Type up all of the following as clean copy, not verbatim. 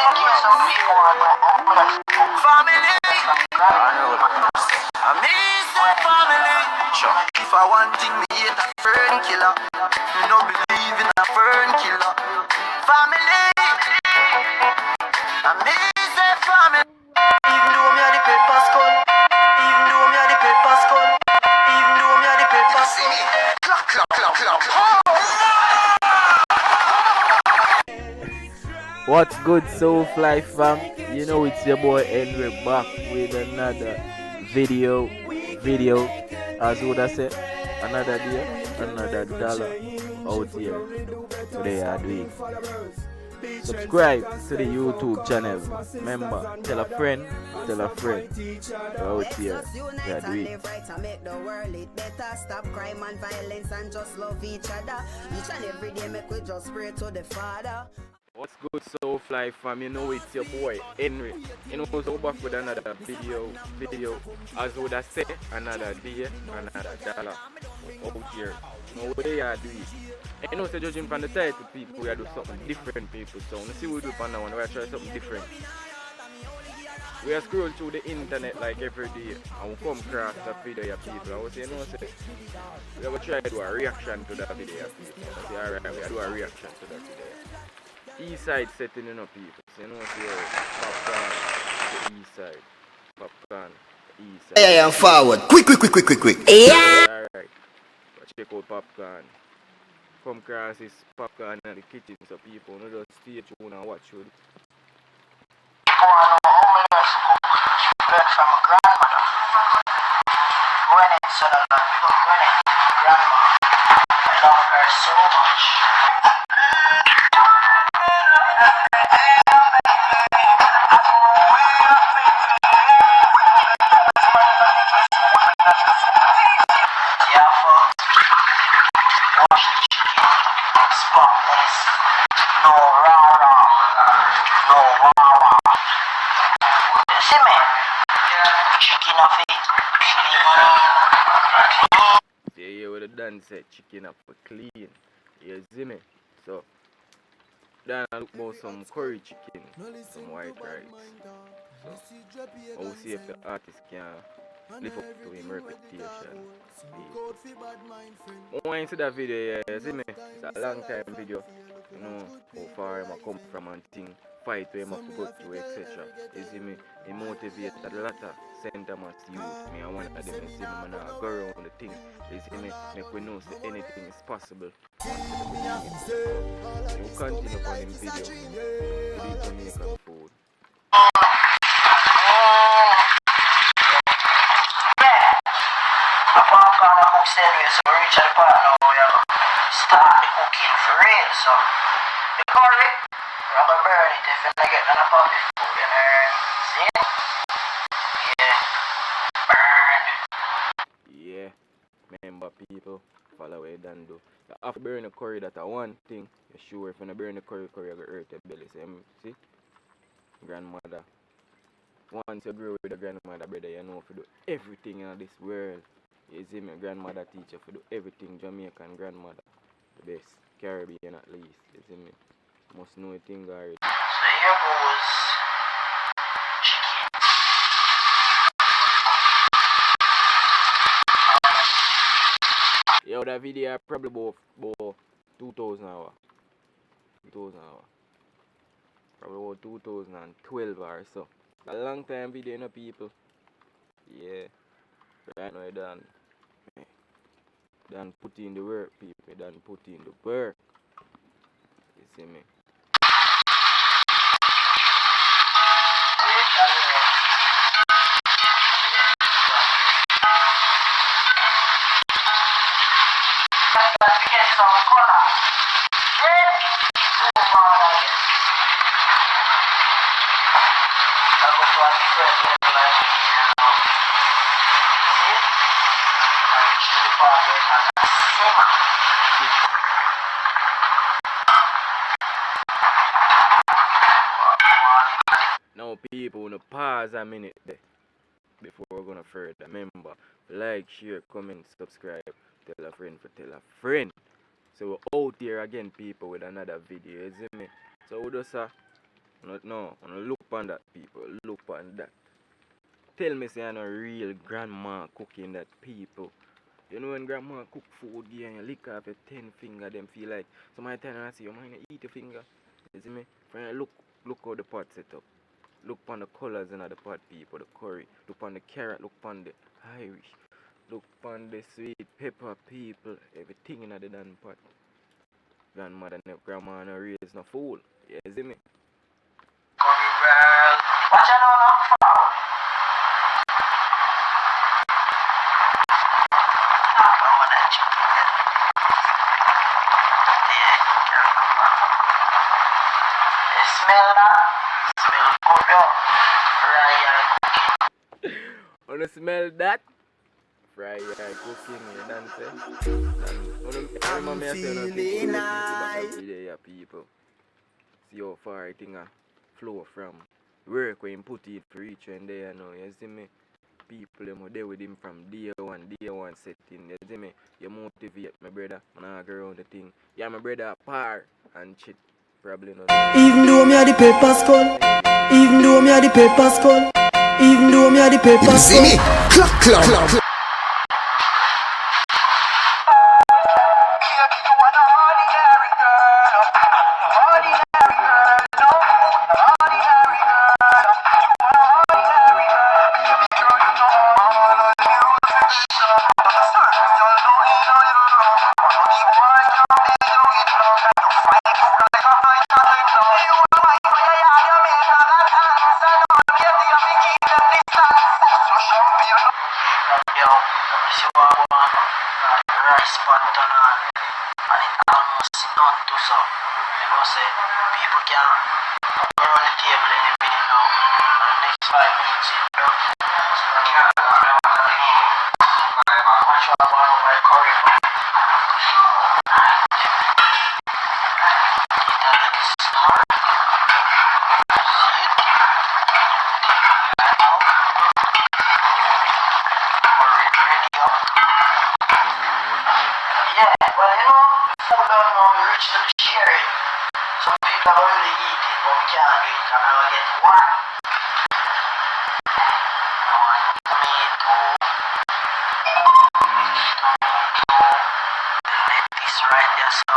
I miss the family. Sure. If I want thing, me hate a fern killer. Me no believe in a fern killer. Family. I miss the family. Even though me a the paper skull. Even though me a the paper skull. Even though me a the paper skull. Clap, clap, clap, clap. What's good, Soulfly fam? You know it's your boy Henry back with another video. As would I say, another day, another dollar out here. Today I do it. Subscribe to the YouTube channel. Remember, tell a friend. We're out here. We are doing it. Stop crime and violence and just love each other. Each and every day make we just pray to the Father. What's good, Soulfly fam? You know it's your boy Henry. You know so back with another video. As would I say, another day, another dollar out here. No way I do it. You know, so judging from the title, people we are do something different, people. So let's see what we do for now, and we are trying something different. We are scrolling through the internet like every day, and we come across that video, people. I was saying, no, say we have to try to do a reaction to that video, people. I say, alright, we have to do a reaction to that video. East side setting in up, people. So you know, see Popcaan, the east side. Popcaan, east side. Yeah, I'm forward. Quick. Yeah. Alright. Check out Popcaan. Come across this Popcaan in the kitchen, so people don't just stay tuned and watch it. Learn from a grandmother. Granny, so that we got Granny, grandma. I love her so much. Spotless, no rah-rah, no wah-wah. See me? Chicken of it, clean. Yeah, what the done said, chicken up for clean. You see me? So, then I look about some curry chicken, some white rice. So, I will see if the artist can live up to his reputation. I want to see that video, yeah, see me? It's a long time video. You know, how far I come from and things, fight where I go to, etc. You see me? It motivates a lot of sentiment youth. Me, I want them to see me now go around the thing. You see me? Make we know say anything is possible. You continue on the video. With Jamaican food. Popcaan cook sandwich, so we reach at the part now we have start the cooking for real. So the curry, we're gonna burn it if you get none of the food in there. See? Yeah. Burn. Yeah. Remember people, follow what you done do. You have to burn the curry, that's one thing. You're sure if you don't burn the curry, you're gonna hurt your belly. See? Grandmother. Once you grow with a grandmother, brother, you know if you do everything in this world. You see me, grandmother teacher for do everything. Jamaican grandmother, the best. Caribbean at least. You see me, must know a thing already. So here goes chicken. Yo, that video probably about 2,000 hours. 2,000 hours. Probably about 2012 or so. A long time video, you know, people. Yeah. Right now, you done put in the work, people. You done put in the work. You see me? Now people, wanna pause a minute there before we're gonna further. Remember, like, share, comment, subscribe, tell a friend for tell a friend. So we're out here again, people, with another video, you see me? So we just No, look on that, people. Look on that. Tell me, say, I'm a real grandma cooking that, people. You know when grandma cook food, yeah, and you lick off your 10 finger, them feel like somebody tell her, say, you mind to eat your finger? You see me? When you look how the pot set up. Look on the colors in the pot, people, the curry. Look on the carrot, look on the Irish. Look on the sweet pepper, people. Everything in the damn pot. Grandmother and grandma no raise no fool. You see me? Watch out on the phone. Smell that? Smell good, yo. Wanna smell that? Fry cooking, you done say? I'm feeling nice. People. See how far I think I flow from work when you put it for each and there, you know, you see me? People, them there with him from day one setting, you see me? You motivate my brother, and I go around the thing. Yeah, my brother par and shit. Probably not. Even though me are the paper skull, even though me are the paper skull, even though me are the paper skull. See me? Club. Rice pot on and it almost done to so. You know, say people can go around the table any minute now. And the next 5 minutes, so I can't watch what I'm on my curry. Well, you know, food don't know rich to the sharing. Some people are really eating, but we can't do it because I get one. The lettuce right there, so.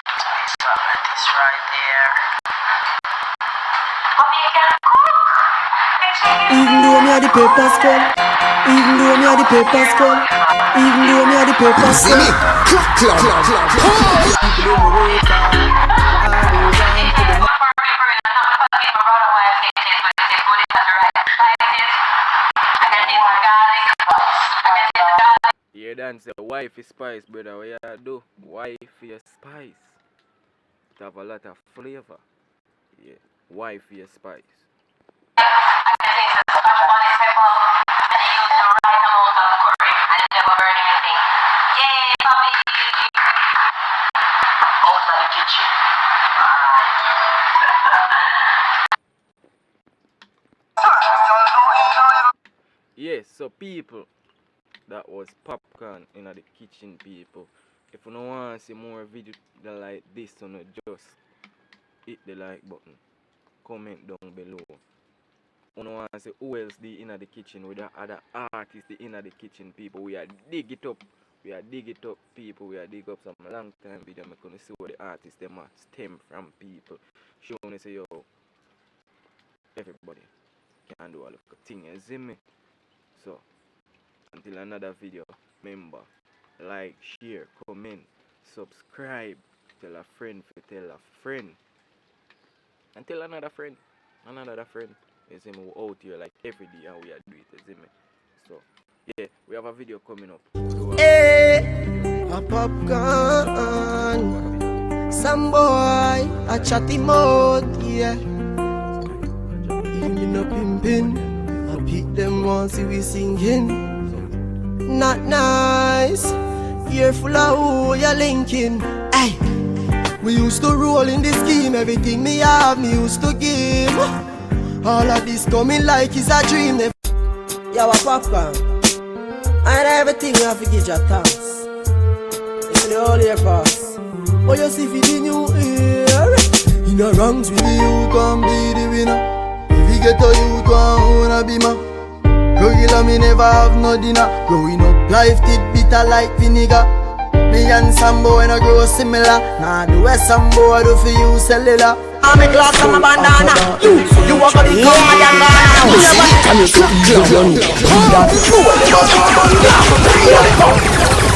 This lettuce right there. Even though me are the paper skull, even though me are the paper skull, even though me are the paper See skull. me? You done say wife is spice, brother. What you do? Wife is spice. It have a lot of flavor. Yeah. Wife is spice. Out of the kitchen. Yes, so people, that was Popcaan in the kitchen, people. If you don't want to see more videos like this, just hit the like button. Comment down below. You don't want to see who else in the kitchen with the other artists in the kitchen, people. We are dig it up. People. We are dig up some long time video. I'm going to see what the artists them are stem from, people. Showing say, yo, everybody can do all of the thing, you see me? So, until another video, remember, like, share, comment, subscribe, tell a friend, and tell another friend. You see me, we're out here like every day and we are doing it, you see me? So, yeah, we have a video coming up. Hey, a Popcaan, some boy, a chatty mode, yeah. Even up pimpin', I pick them once see we singing. Not nice, you're full of who you're linking. Hey, we used to roll in the scheme, everything me have, me used to give. All of this coming like it's a dream. Yo, a Popcaan, and everything you have to give your thanks. It's the whole year pass. Oh, you see for the new year. In In the ranks with the youth can be the winner. If you get a youth one own a beamer. Regular me never have no dinner. Growing up life did bitter like vinegar. Me and some boy no grow similar. Nah the west some boy do for you cellular. I'm a glass of my banana. You walk on the come and you're gone. I'm a